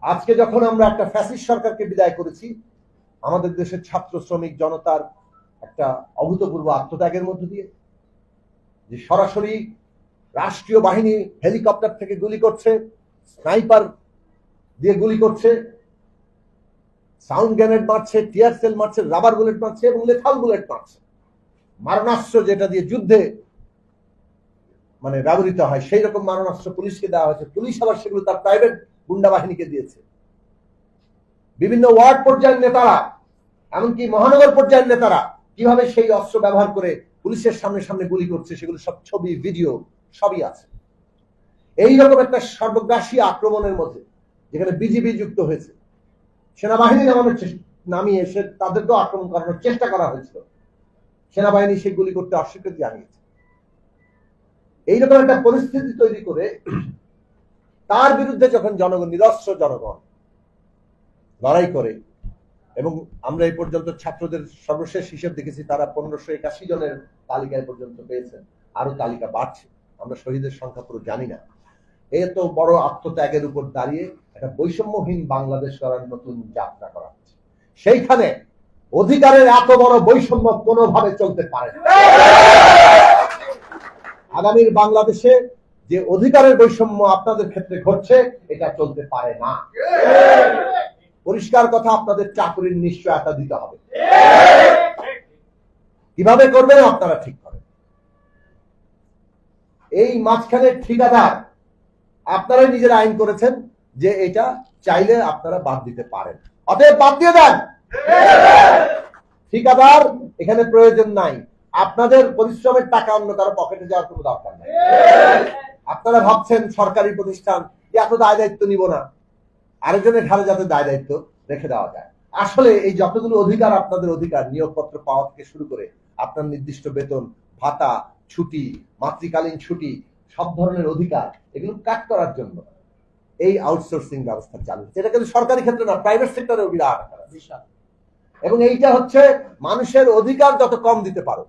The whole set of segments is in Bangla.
আজকে যখন আমরা একটা ফ্যাসিস্ট সরকারকে বিদায় করেছি, আমাদের দেশের ছাত্র শ্রমিক জনতার একটা অভূতপূর্ব আত্মত্যাগের মধ্য দিয়ে, যে সরাসরি রাষ্ট্রীয় বাহিনী হেলিকপ্টার থেকে গুলি করছে, স্নাইপার দিয়ে গুলি করছে, সাউন্ড গ্রেনেড মারছে, টিয়ার সেল মারছে, রাবার বুলেট মারছে এবং লেথাল বুলেট মারছে। মারণাস্ত্র যেটা দিয়ে যুদ্ধে ব্যবহৃত হয় সেই রকম মারণাস্ত্র পুলিশকে দেওয়া হয়েছে। পুলিশ আবার সেগুলো তার প্রাইভেট গুন্ডা বাহিনীকে দিয়েছে। বিভিন্ন ওয়ার্ড পর্যায়ের নেতারা, এমনকি মহানগর পর্যায়ের নেতারা কিভাবে সেই অস্ত্র ব্যবহার করে পুলিশের সামনে সামনে গুলি করছে, সেগুলো সব ছবি, ভিডিও সবই আছে। এইরকম একটা সর্বগ্রাসী আক্রমণের মধ্যে যেখানে বিজিবি যুক্ত হয়েছে, সেনাবাহিনী নামিয়ে এসে তাদেরকেও আক্রমণ করানোর চেষ্টা করা হয়েছিল, সেনাবাহিনী সেই গুলি করতে অস্বীকৃতি জানিয়েছে। এইরকম একটা পরিস্থিতি তৈরি করে তার বিরুদ্ধে যখন নিরস্ত্র জনগণ লড়াই করে, এবং আমরা এই পর্যন্ত ছাত্রদের সর্বশেষ হিসেব দেখেছি তারা 1581 জনের তালিকায় পর্যন্ত পেয়েছেন, আরো তালিকা বাড়ছে, আমরা শহীদের সংখ্যা পুরো জানি না। এত বড় আত্মত্যাগের উপর দাঁড়িয়ে একটা বৈষম্যহীন বাংলাদেশ করার নতুন যাত্রা করা হচ্ছে। সেইখানে অধিকারের এত বড় বৈষম্য কোনোভাবে চলতে পারে না। আগামীর বাংলাদেশে যে অধিকারের বৈষম্য আপনাদের ক্ষেত্রে ঘটছে, এটা চলতে পারে না। পরিষ্কার কথা, আপনাদের চাকরির নিশ্চয়তা দিতে হবে। কিভাবে করবেন আপনারা ঠিক করেন। এই মাঝখানে ঠিকাদার আপনারাই নিজের আইন করেছেন যে এটা চাইলে আপনারা বাদ দিতে পারেন, অতএব বাদ দিয়ে দেন। ঠিকাদার এখানে প্রয়োজন নাই। আপনাদের পরিশ্রমের টাকা অন্য কারো পকেটে যাওয়ার কোনো দরকার নাই। আপনারা ভাবছেন সরকারি প্রতিষ্ঠান এত দায় দায়িত্ব নিব না, আরেকজনের ঘাড়ে যাতে দায় দায়িত্ব রেখে দেওয়া যায়। আসলে এই যতগুলো অধিকার আপনাদের অধিকার, নিয়োগপত্র পাওয়া থেকে শুরু করে আপনার নির্দিষ্ট বেতন, ভাতা, ছুটি, মাতৃকালীন ছুটি, সব ধরনের অধিকার, এগুলো কাট করার জন্য এই আউটসোর্সিং ব্যবস্থা চালু হচ্ছে। এটা কিন্তু সরকারি ক্ষেত্রে না, প্রাইভেট সেক্টরেও বিরাট বিশাল। এবং এইটা হচ্ছে মানুষের অধিকার যত কম দিতে পারো।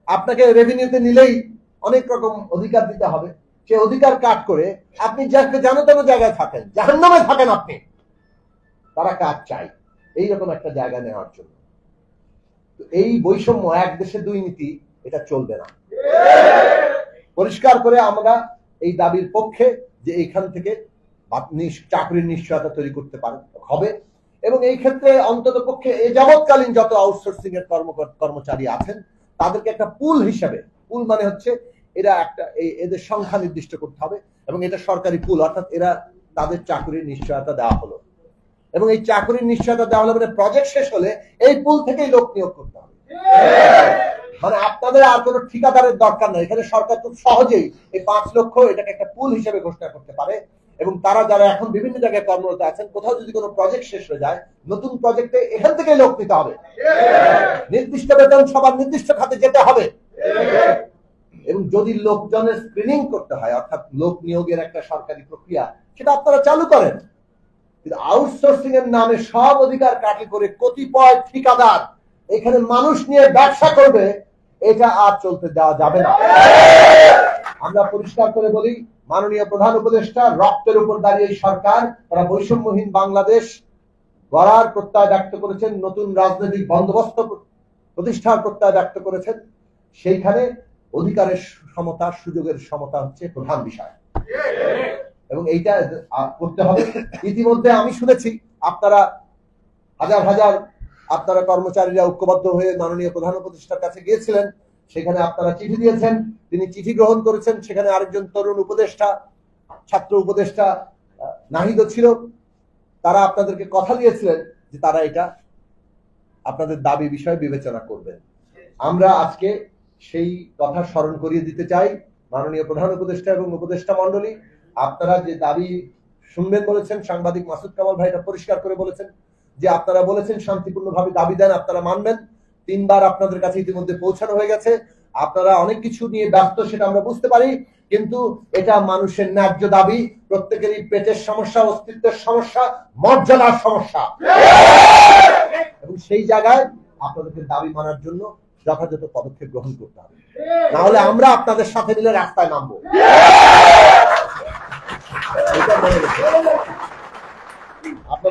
আপনাকে রেভিনিউতে নিলেই অনেক রকম অধিকার দিতে হবে, সে অধিকার কাট করে আপনি যাকে জানো তেনো জায়গায় থাকেন, জাহান্নামে থাকেন আপনি, তারা কাজ চাই এইরকম একটা জায়গা নেওয়ার জন্য। এই বৈষম্য, এক দেশে দুই নীতি, এটা চলবে না। পরিষ্কার করে আমরা এই দাবির পক্ষে যে এইখান থেকে চাকরির নিশ্চয়তা তৈরি করতে হবে। এবং এই ক্ষেত্রে অন্তত পক্ষে এ যাবৎকালীন যত আউটসোর্সিং এর কর্মচারী আছেন তাদেরকে একটা পুল হিসাবে, পুল মানে হচ্ছে এরা একটা এদের সংখ্যা নির্দিষ্ট করতে হবে, এবং এটা সরকারি পুল, অর্থাৎ এরা তাদের চাকরির নিশ্চয়তা দেওয়া হলো। এবং এই চাকরির নিশ্চয়তা দেওয়া হলো মানে প্রজেক্ট শেষ হলে এই পুল থেকেই লোক নিয়োগ করতে হবে। মানে আপনাদের আর কোনো ঠিকাদারের দরকার নাই। এখানে সরকার খুব সহজেই এই 5 লক্ষ এটাকে একটা পুল হিসেবে ঘোষণা করতে পারে, এবং তারা যারা এখন বিভিন্ন জায়গায় কর্মরত আছেন, কোথাও যদি কোনো প্রজেক্ট শেষ হয়ে যায়, নতুন প্রজেক্টে এখান থেকে লোক নিতে হবে, নির্দিষ্ট বেতন সবার নির্দিষ্ট খাতে যেতে হবে। এবং যদি লোকজনের স্ক্রিনিং করতে হয়, অর্থাৎ লোক নিয়োগের একটা সরকারি প্রক্রিয়া, সেটা আপনারা চালু করেন। কিন্তু আউটসোর্সিং এর নামে সব অধিকার কাটি করে কতিপয় ঠিকাদার এখানে মানুষ নিয়ে ব্যবসা করবে, এটা আর চলতে দেওয়া যাবে না। আমরা পরিষ্কার করে বলি, মাননীয় প্রধান উপদেষ্টা রক্তের উপর দাঁড়িয়ে এই সরকার, তারা বৈষম্যহীন বাংলাদেশ গড়ার প্রত্যয় ব্যক্ত করেছেন, নতুন রাজনৈতিক বন্দোবস্ত প্রতিষ্ঠার প্রত্যয় ব্যক্ত করেছেন। সেইখানে অধিকারের সমতা, সুযোগের সমতা হচ্ছে প্রধান বিষয়, এবং এইটা করতে হবে। ইতিমধ্যে আমি শুনেছি আপনারা হাজার হাজার আপনারা কর্মচারীরা ঐক্যবদ্ধ হয়ে মাননীয় প্রধান উপদেষ্টার কাছে গিয়েছিলেন, সেখানে আপনারা চিঠি দিয়েছেন, তিনি চিঠি গ্রহণ করেছেন। সেখানে আরেকজন তরুণ উপদেষ্টা, ছাত্র উপদেষ্টা নাহিদও ছিল, তারা আপনাদেরকে কথা দিয়েছিলেন যে তারা এটা আপনাদের দাবি বিষয়ে বিবেচনা করবেন। আমরা আজকে সেই কথা স্মরণ করিয়ে দিতে চাই। মাননীয় প্রধান উপদেষ্টা এবং উপদেষ্টা মন্ডলী, আপনারা যে দাবি শুনবেন বলেছেন, সাংবাদিক মাসুদ কামাল ভাই এটা পরিষ্কার করে বলেছেন যে আপনারা বলেছেন শান্তিপূর্ণভাবে দাবি দেন, আপনারা মানবেন। 3 বার আপনাদের কাছে ইতিমধ্যে পৌঁছানো হয়ে গেছে। আপনারা অনেক কিছু নিয়ে ব্যস্ত, সেটা আমরা বুঝতে পারি, কিন্তু এটা মানুষের ন্যায্য দাবি। প্রত্যেকেরই পেটের সমস্যা, অস্তিত্বের সমস্যা, মর্যাদার সমস্যা, এবং সেই জায়গায় আপনাদেরকে দাবি মানার জন্য যথাযথ পদক্ষেপ গ্রহণ করতে হবে, না হলে আমরা আপনাদের সাথে মিলে রাস্তায় নামবো।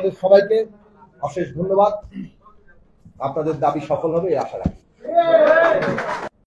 আপনাদের সবাইকে অশেষ ধন্যবাদ। আপনাদের দাবি সফল হবে এই আশা রাখি।